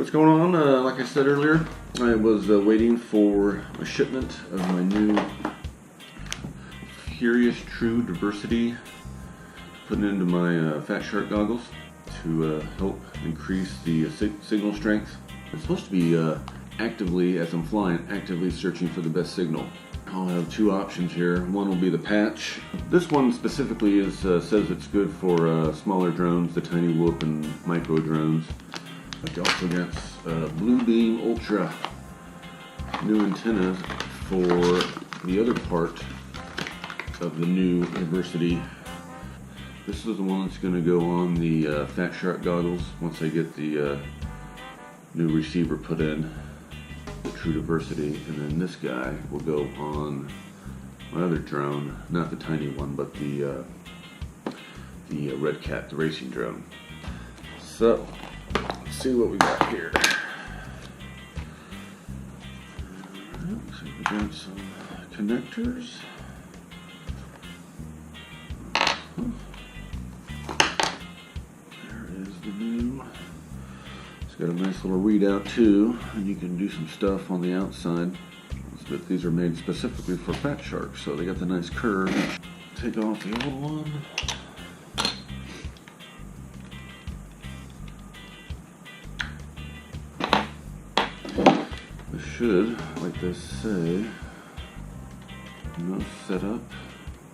what's going on? Like I said earlier, I was waiting for a shipment of my new Furious True Diversity put into my Fat Shark goggles to help increase the signal strength. It's supposed to be actively, as I'm flying, actively searching for the best signal. I'll have two options here. One will be the patch. This one specifically says it's good for smaller drones, the tiny whoop and micro drones. But you also got Blue Beam Ultra new antennas for the other part of the new Diversity. This is the one that's going to go on the Fat Shark goggles once I get the new receiver put in, the True Diversity, and then this guy will go on my other drone, not the tiny one, but the Red Cat, the racing drone. So, let's see what we got here. Alright, so we got some connectors. There is the new. It's got a nice little readout too, and you can do some stuff on the outside. But these are made specifically for Fat Shark, so they got the nice curve. Take off the old one. This should, like they say, no setup,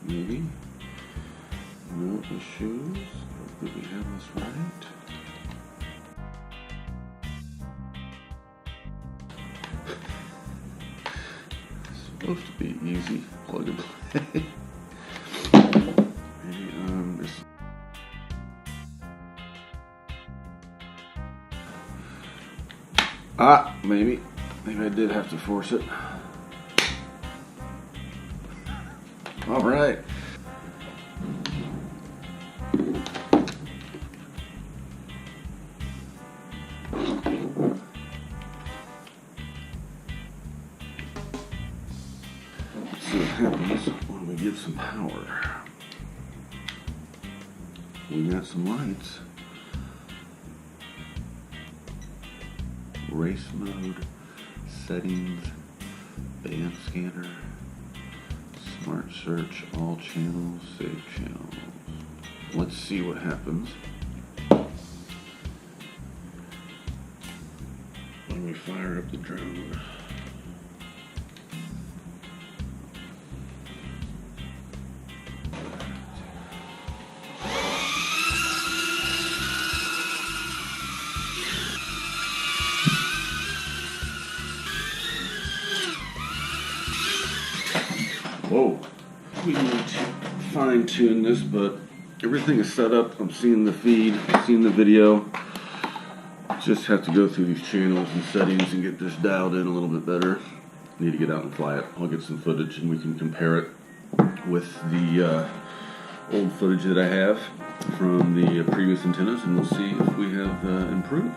maybe. No issues. Hope we have this right. It's supposed to be easy. Plug and play. Maybe this. Maybe I did have to force it. All right. Let's see what happens when we give some power. We got some lights. Race mode, settings, band scanner, smart search, all channels, save channels. Let's see what happens when we fire up the drone. Whoa, we need to fine tune this, but everything is set up. I'm seeing the feed, seeing the video. Just have to go through these channels and settings and get this dialed in a little bit better. Need to get out and fly it. I'll get some footage and we can compare it with the old footage that I have from the previous antennas, and we'll see if we have improved.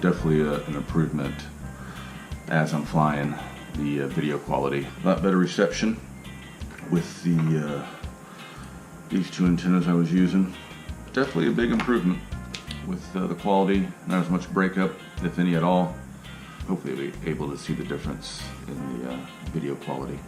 Definitely an improvement as I'm flying. The video quality, a lot better reception with the these two antennas I was using. Definitely a big improvement with the quality. Not as much breakup, if any at all. Hopefully I'll be able to see the difference in the video quality.